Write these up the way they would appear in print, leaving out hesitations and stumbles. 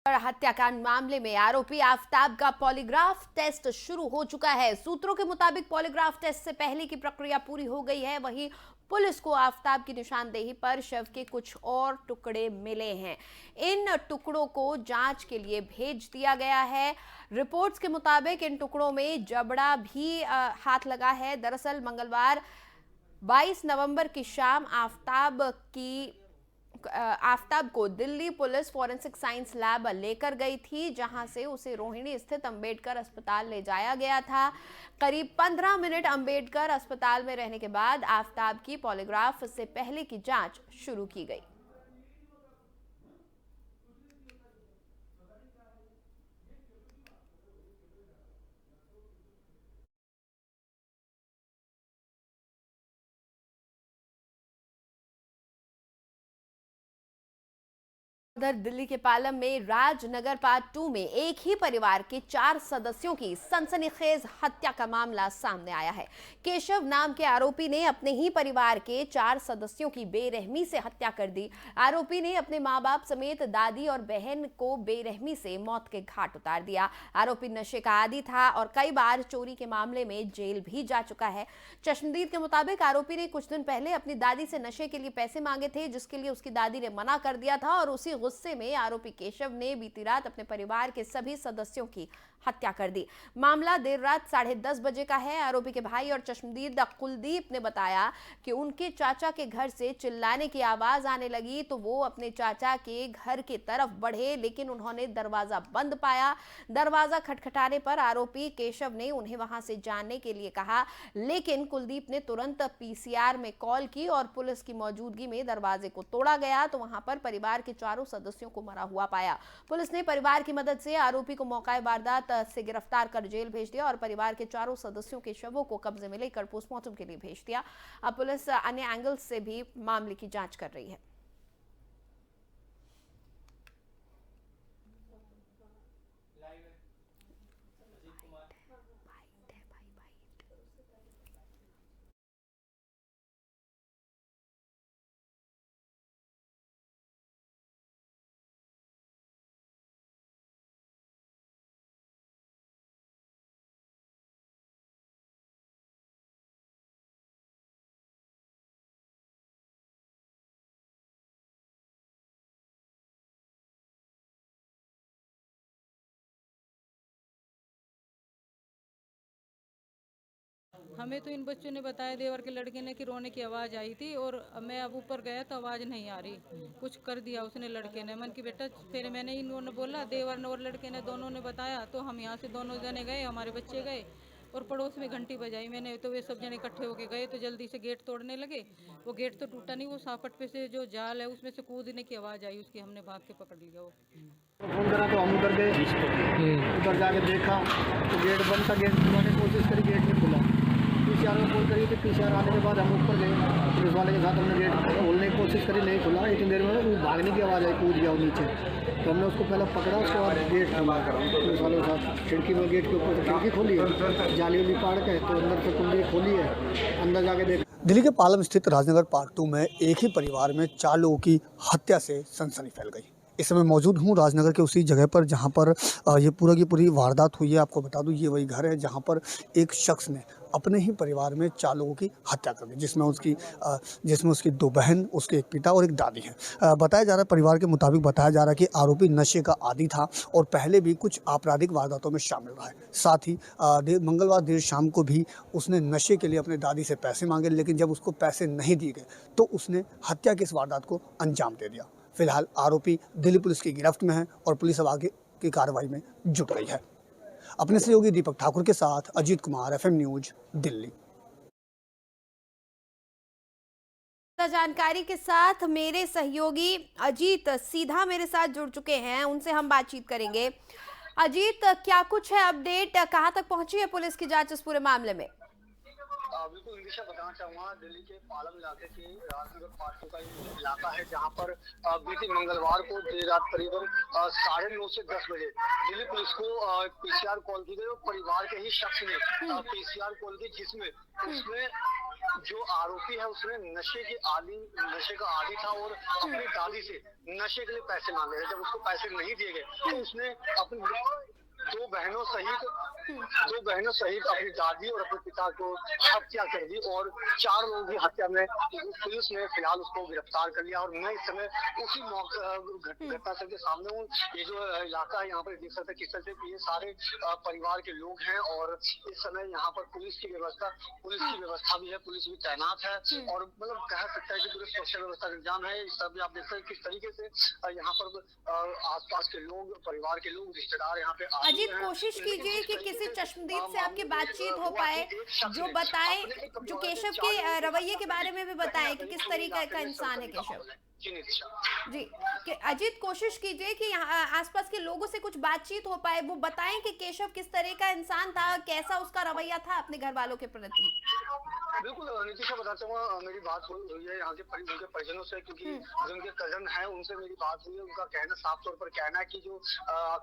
हत्याकांड मामले में आरोपी आफताब का पॉलीग्राफ टेस्ट शुरू हो चुका है। सूत्रों के मुताबिक पॉलीग्राफ टेस्ट से पहले की प्रक्रिया पूरी हो गई है। वहीं पुलिस को आफताब की निशानदेही पर शव के कुछ और टुकड़े मिले हैं। इन टुकड़ों को जांच के लिए भेज दिया गया है। रिपोर्ट्स के मुताबिक इन टुकड़ों में जबड़ा भी हाथ लगा है। दरअसल मंगलवार 22 नवंबर की शाम आफताब को Delhi police forensic science lab लेकर गई थी, जहां से उसे रोहिणी स्थित अंबेडकर अस्पताल ले जाया गया था। करीब 15 मिनट अंबेडकर अस्पताल में रहने के बाद आफताब की पॉलीग्राफ से पहले की जांच शुरू की गई। उधर दिल्ली के पालम में राजनगर पार्ट 2 में एक ही परिवार के 4 सदस्यों की सनसनीखेज हत्या का मामला सामने आया है। केशव नाम के आरोपी ने अपने ही परिवार के 4 सदस्यों की बेरहमी से हत्या कर दी। आरोपी ने अपने मां बाप समेत दादी और बहन को बेरहमी से मौत के घाट उतार दिया। आरोपी नशे का आदी था और कई बार चोरी के मामले में जेल भी जा चुका है। चश्मदीद के मुताबिक आरोपी ने कुछ दिन पहले अपनी दादी से नशे के लिए पैसे मांगे थे, जिसके लिए उसकी दादी ने मना कर दिया था और उसी गुस्से में आरोपी केशव ने बीती रात अपने परिवार के सभी सदस्यों की हत्या कर दी। मामला देर रात 10:30 बजे का है। आरोपी के भाई और चश्मदीद कुलदीप ने बताया कि उनके चाचा के घर से चिल्लाने की आवाज आने लगी तो वो अपने चाचा के घर की तरफ बढ़े, लेकिन उन्होंने दरवाजा बंद पाया। दरवाजा खटखटाने पर आरोपी केशव ने उन्हें वहां से जाने के लिए कहा, लेकिन कुलदीप ने तुरंत पीसीआर में कॉल की और पुलिस की मौजूदगी में दरवाजे को तोड़ा गया तो वहां पर परिवार के चारों सदस्यों को मरा हुआ पाया। पुलिस ने परिवार की मदद से आरोपी को मौका वारदात से गिरफ्तार कर जेल भेज दिया और परिवार के चारों सदस्यों के शवों को कब्जे में लेकर पोस्टमार्टम के लिए भेज दिया। अब पुलिस अन्य एंगल से भी मामले की जांच कर रही है। हमें तो इन बच्चों ने बताया, देवर के लड़के ने, कि रोने की आवाज़ आई थी और मैं अब ऊपर गया तो आवाज़ नहीं आ रही। कुछ कर दिया उसने लड़के ने। मन की बेटा, फिर मैंने इन्होंने बोला, देवर ने और लड़के ने दोनों ने बताया, तो हम यहाँ से दोनों जने गए, हमारे बच्चे गए और पड़ोस में घंटी बजाई मैंने, तो वे सब जने इकट्ठे होके गए तो जल्दी से गेट तोड़ने लगे। वो गेट तो टूटा नहीं, वो सापट पे से जो जाल है उसमें से कूदने की आवाज़ आई उसकी, हमने भाग के पकड़ लिया। वो फोन करा तो हम उधर गए, उधर जाके देखा तो गेट बंद था। गेट खुलवाने की कोशिश करी, गेट नहीं खुला। पीसीआर में फोन करी तो पीसीआर आने के बाद हम ऊपर गए, पुलिस वाले के साथ हमने गेट खोलने की कोशिश करी, नहीं खुला। इतनी देर में वो भागने की आवाज़ आई, कूद गया वो नीचे। तो हमने उसको पहले पकड़ा, उसके बाद गेट खुला। पुलिस वालों के साथ खिड़की में, गेट के ऊपर से खिड़की खोली है, जाली वाली पाड़ के, तो अंदर से कुंडी खोली है, अंदर जाके देख। दिल्ली के पालम स्थित राजनगर पार्ट 2 में एक ही परिवार में 4 लोगों की हत्या से सनसनी फैल गई। इस समय मौजूद हूँ राजनगर के उसी जगह पर जहाँ पर ये पूरा की पूरी वारदात हुई है। आपको बता दूँ, ये वही घर है जहाँ पर एक शख्स ने अपने ही परिवार में 4 लोगों की हत्या कर दी, जिसमें उसकी 2 बहन, उसके एक पिता और एक दादी है। बताया जा रहा है, परिवार के मुताबिक बताया जा रहा है कि आरोपी नशे का आदी था और पहले भी कुछ आपराधिक वारदातों में शामिल रहा है। साथ ही मंगलवार देर शाम को भी उसने नशे के लिए अपने दादी से पैसे मांगे, लेकिन जब उसको पैसे नहीं दिए गए तो उसने हत्या की इस वारदात को अंजाम दे दिया। फिलहाल आरोपी दिल्ली पुलिस की गिरफ्त में है और पुलिस अब आगे की कार्रवाई में जुट गई है। अपने सहयोगी दीपक ठाकुर के साथ अजीत कुमार, FM न्यूज, दिल्ली। जानकारी के साथ मेरे सहयोगी अजीत सीधा मेरे साथ जुड़ चुके हैं, उनसे हम बातचीत करेंगे। अजीत, क्या कुछ है अपडेट, कहां तक पहुंची है पुलिस की जांच इस पूरे मामले में? बिल्कुल इंदिशा, बताना चाहूंगा, दिल्ली के पालम इलाके के राजनगर पार्ट 2 का ये इलाका है, जहां पर बीती मंगलवार को देर रात करीबन 9:30 से 10 बजे दिल्ली पुलिस को पीसीआर कॉल की गई और परिवार के ही शख्स ने पीसीआर कॉल की, जिसमें उसमें जो आरोपी है उसने नशे का आदी था और अपनी दादी से नशे के लिए पैसे मांगे थे। जब उसको पैसे नहीं दिए गए तो उसने अपनी दो बहनों सहित अपनी दादी और अपने पिता को हत्या कर दी और 4 लोगों की हत्या में पुलिस ने फिलहाल उसको गिरफ्तार कर लिया। और मैं इस समय उसी घटनास्थल के सामने हूँ। ये जो इलाका है यहाँ पर देख सकते हैं किस तरह से ये सारे परिवार के लोग हैं और इस समय यहाँ पर पुलिस की व्यवस्था भी है, पुलिस भी तैनात है और मतलब कह सकता है कि पूरे सुरक्षा व्यवस्था का इंतजाम है। इस तरह आप देख सकते हैं किस तरीके से यहाँ पर आसपास के लोग, परिवार के लोग, रिश्तेदार यहाँ पे अजीत, कोशिश कीजिए कि किसी चश्मदीद से आपकी बातचीत हो पाए जो बताए, जो केशव के रवैये के बारे में भी बताएं कि किस तरीके का इंसान है केशव। जी अजीत, कोशिश कीजिए कि यहाँ आसपास के लोगों से कुछ बातचीत हो पाए, वो बताएं कि केशव किस तरह का इंसान था, कैसा उसका रवैया था अपने घर वालों के प्रति। बिल्कुल नितिशा, बताता हूँ मेरी बात हुई है यहाँ के उनके परिजनों से, क्योंकि जो उनके कजन है उनसे मेरी बात हुई है। उनका कहना, साफ तौर पर कहना है कि जो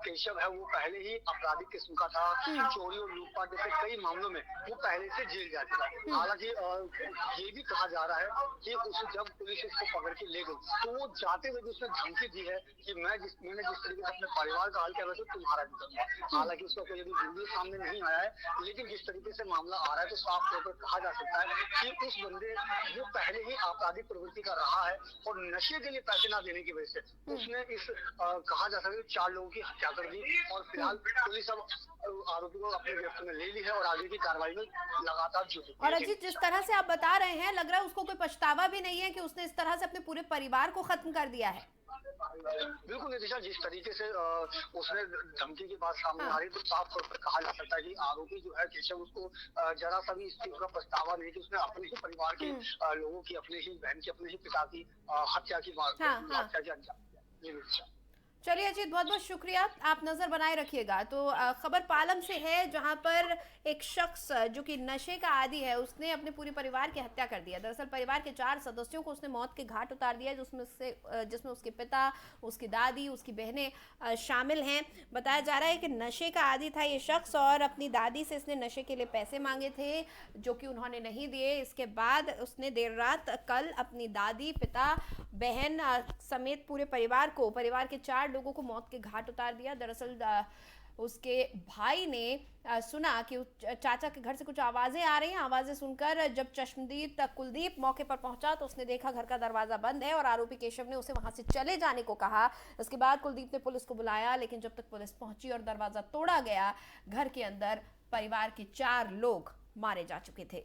केशव है वो पहले ही आपराधिक किस्म का था। चोरी और लूटपाट जैसे कई मामलों में वो पहले से जेल जा चुका है। हालांकि ये भी कहा जा रहा है कि जब पुलिस इसको पकड़ के ले गई तो वो जाते हुए भी उसने धमकी दी है कि मैंने जिस तरीके से अपने परिवार का हाल किया वैसे तुम्हारा भी करूंगा। हालांकि उसका कोई अभी वीडियो सामने नहीं आया है, लेकिन जिस तरीके से मामला आ रहा है तो साफ तौर पर कहा जा सकता है कि उस बंदे वो पहले ही आपराधिक प्रवृत्ति का रहा है और नशे के लिए पैसे ना देने की वजह से उसने इस कहा जा सकता है 4 लोगों की हत्या कर दी और फिलहाल पुलिस अब आरोपी को अपने गिरफ्त में ले ली है और आगे की कार्रवाई में लगातार जुटी। और अजीत, जिस तरह से आप बता रहे हैं, लग रहा है उसको कोई पछतावा भी नहीं है कि उसने इस तरह से अपने पूरे परिवार को खत्म कर दिया है। बिल्कुल नितिशा, जिस तरीके से उसने धमकी की बात सामने आ रही तो साफ तौर पर कहा जा सकता है कि आरोपी जो है केशव, उसको जरा सा भी इस चीज का पछतावा नहीं कि उसने अपने ही परिवार के लोगों की, अपने ही बहन की, अपने ही पिता की हत्या की हत्या की अंजाम दिया। जी नितिशा। चलिए अजीत, बहुत बहुत शुक्रिया, आप नजर बनाए रखिएगा। तो खबर पालम से है जहां पर एक शख्स जो कि नशे का आदी है उसने अपने पूरे परिवार की हत्या कर दिया। दरअसल परिवार के 4 सदस्यों को उसने मौत के घाट उतार दिया, जिसमें उसके पिता, उसकी दादी, उसकी बहनें शामिल हैं। बताया जा रहा है कि नशे का आदी था ये शख्स और अपनी दादी से इसने नशे के लिए पैसे मांगे थे जो कि उन्होंने नहीं दिए। इसके बाद उसने देर रात कल अपनी दादी, पिता, बहन समेत पूरे परिवार के 4 लोगों को मौत के घाट उतार दिया। दरअसल उसके भाई ने सुना कि चाचा के घर से कुछ आवाजें आ रही हैं। आवाजें सुनकर जब चश्मदीद कुलदीप मौके पर पहुंचा तो उसने देखा घर का दरवाजा बंद है और आरोपी केशव ने उसे वहां से चले जाने को कहा। इसके बाद कुलदीप ने पुलिस को बुलाया, लेकिन जब तक पुलिस पहुंची और दरवाजा तोड़ा गया, घर के अंदर परिवार के 4 लोग मारे जा चुके थे।